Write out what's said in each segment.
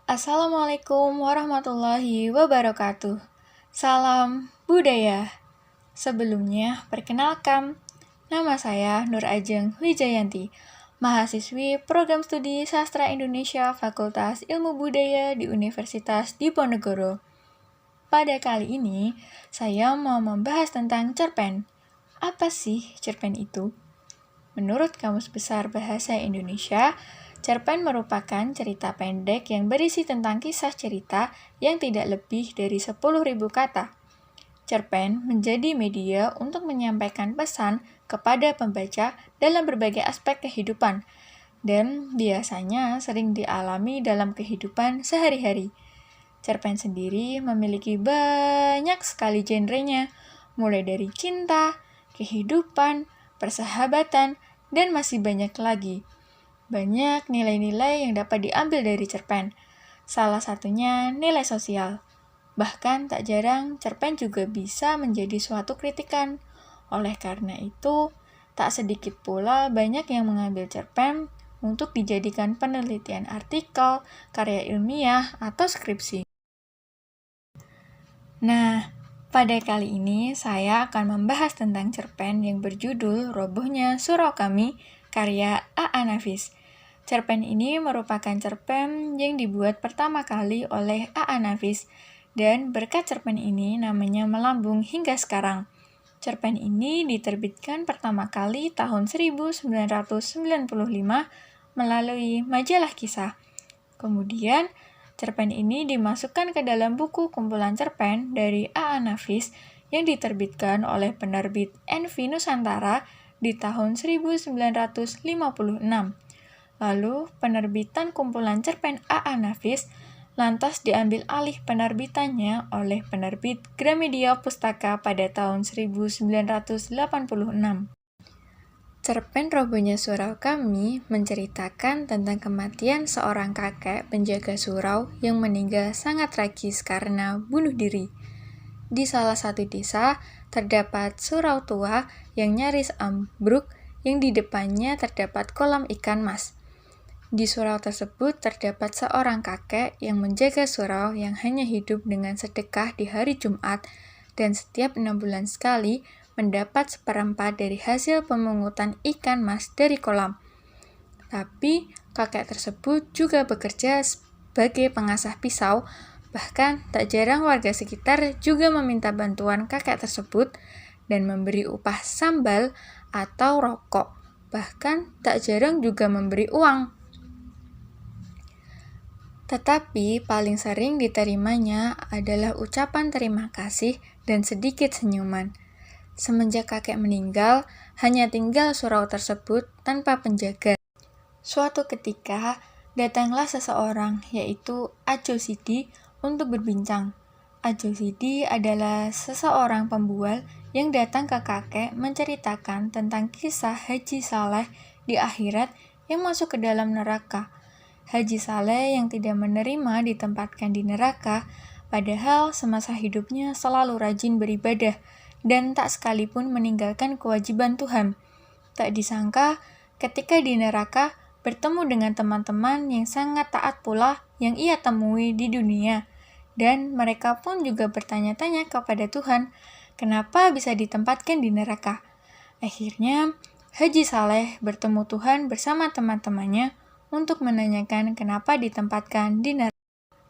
Assalamualaikum warahmatullahi wabarakatuh. Salam budaya. Sebelumnya, perkenalkan, nama saya Nur Ajeng Wijayanti, mahasiswi Program Studi Sastra Indonesia Fakultas Ilmu Budaya di Universitas Diponegoro. Pada kali ini, saya mau membahas tentang cerpen. Apa sih cerpen itu? Menurut Kamus Besar Bahasa Indonesia, cerpen merupakan cerita pendek yang berisi tentang kisah cerita yang tidak lebih dari 10.000 kata. Cerpen menjadi media untuk menyampaikan pesan kepada pembaca dalam berbagai aspek kehidupan, dan biasanya sering dialami dalam kehidupan sehari-hari. Cerpen sendiri memiliki banyak sekali genrenya, mulai dari cinta, kehidupan, persahabatan, dan masih banyak lagi. Banyak nilai-nilai yang dapat diambil dari cerpen. Salah satunya nilai sosial. Bahkan tak jarang cerpen juga bisa menjadi suatu kritikan. Oleh karena itu, tak sedikit pula banyak yang mengambil cerpen untuk dijadikan penelitian artikel, karya ilmiah, atau skripsi. Nah, pada kali ini saya akan membahas tentang cerpen yang berjudul Robohnya Surau Kami, karya A.A. Nafis. Cerpen ini merupakan cerpen yang dibuat pertama kali oleh A.A. Nafis, dan berkat cerpen ini namanya melambung hingga sekarang. Cerpen ini diterbitkan pertama kali tahun 1995 melalui majalah Kisah. Kemudian, cerpen ini dimasukkan ke dalam buku kumpulan cerpen dari A.A. Nafis yang diterbitkan oleh penerbit Envy Nusantara di tahun 1956. Lalu, penerbitan kumpulan cerpen A.A. Nafis lantas diambil alih penerbitannya oleh penerbit Gramedia Pustaka pada tahun 1986. Cerpen Robohnya Surau Kami menceritakan tentang kematian seorang kakek penjaga surau yang meninggal sangat tragis karena bunuh diri. Di salah satu desa, terdapat surau tua yang nyaris ambruk yang di depannya terdapat kolam ikan mas. Di surau tersebut terdapat seorang kakek yang menjaga surau yang hanya hidup dengan sedekah di hari Jumat dan setiap 6 bulan sekali mendapat seperempat dari hasil pemungutan ikan mas dari kolam. Tapi kakek tersebut juga bekerja sebagai pengasah pisau, bahkan tak jarang warga sekitar juga meminta bantuan kakek tersebut dan memberi upah sambal atau rokok, bahkan tak jarang juga memberi uang. Tetapi paling sering diterimanya adalah ucapan terima kasih dan sedikit senyuman. Semenjak kakek meninggal, hanya tinggal surau tersebut tanpa penjaga. Suatu ketika, datanglah seseorang, yaitu Ajo Sidi, untuk berbincang. Ajo Sidi adalah seseorang pembual yang datang ke kakek menceritakan tentang kisah Haji Saleh di akhirat yang masuk ke dalam neraka. Haji Saleh yang tidak menerima ditempatkan di neraka, padahal semasa hidupnya selalu rajin beribadah dan tak sekalipun meninggalkan kewajiban Tuhan. Tak disangka, ketika di neraka, bertemu dengan teman-teman yang sangat taat pula yang ia temui di dunia. Dan mereka pun juga bertanya-tanya kepada Tuhan, kenapa bisa ditempatkan di neraka. Akhirnya, Haji Saleh bertemu Tuhan bersama teman-temannya untuk menanyakan kenapa ditempatkan di neraka.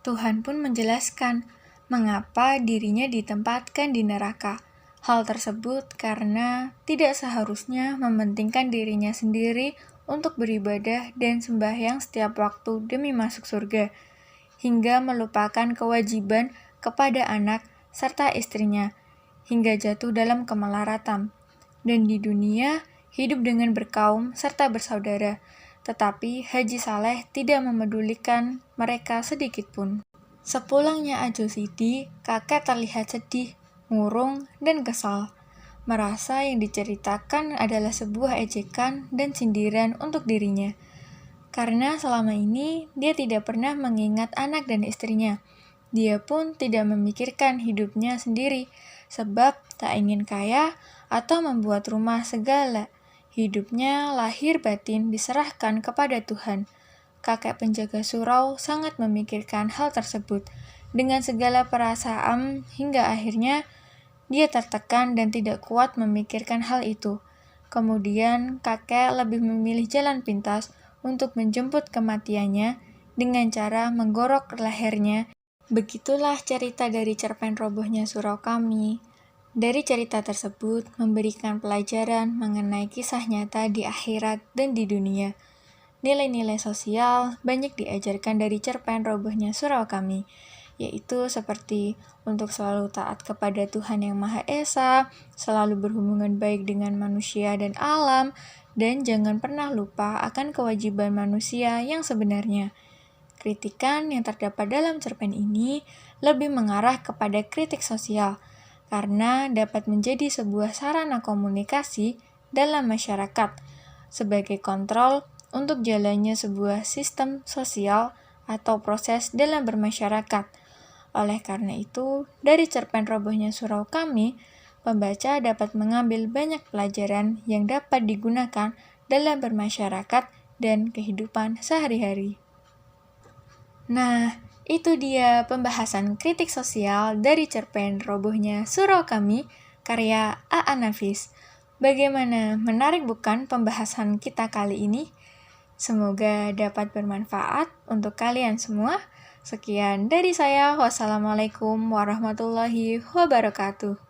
Tuhan pun menjelaskan mengapa dirinya ditempatkan di neraka. Hal tersebut karena tidak seharusnya mementingkan dirinya sendiri untuk beribadah dan sembahyang setiap waktu demi masuk surga, hingga melupakan kewajiban kepada anak serta istrinya, hingga jatuh dalam kemelaratan. Dan di dunia, hidup dengan berkaum serta bersaudara, tetapi Haji Saleh tidak memedulikan mereka sedikit pun. Sepulangnya Ajo Sidi, kakek terlihat sedih, murung, dan kesal. Merasa yang diceritakan adalah sebuah ejekan dan sindiran untuk dirinya. Karena selama ini dia tidak pernah mengingat anak dan istrinya. Dia pun tidak memikirkan hidupnya sendiri, sebab tak ingin kaya atau membuat rumah segala. Hidupnya lahir batin diserahkan kepada Tuhan. kakek penjaga surau sangat memikirkan hal tersebut dengan segala perasaan hingga akhirnya dia tertekan dan tidak kuat memikirkan hal itu. Kemudian kakek lebih memilih jalan pintas untuk menjemput kematiannya dengan cara menggorok lehernya. Begitulah cerita dari cerpen robohnya surau kami. Dari cerita tersebut memberikan pelajaran mengenai kisah nyata di akhirat dan di dunia. Nilai-nilai sosial banyak diajarkan dari cerpen robohnya surau kami, yaitu seperti untuk selalu taat kepada Tuhan Yang Maha Esa, selalu berhubungan baik dengan manusia dan alam, dan jangan pernah lupa akan kewajiban manusia yang sebenarnya. Kritikan yang terdapat dalam cerpen ini lebih mengarah kepada kritik sosial, karena dapat menjadi sebuah sarana komunikasi dalam masyarakat, sebagai kontrol untuk jalannya sebuah sistem sosial atau proses dalam bermasyarakat. Oleh karena itu, dari cerpen robohnya surau kami, pembaca dapat mengambil banyak pelajaran yang dapat digunakan dalam bermasyarakat dan kehidupan sehari-hari. Nah, itu dia pembahasan kritik sosial dari cerpen robohnya surau kami, karya A.A. Nafis. Bagaimana, menarik bukan pembahasan kita kali ini? Semoga dapat bermanfaat untuk kalian semua. Sekian dari saya. Wassalamualaikum warahmatullahi wabarakatuh.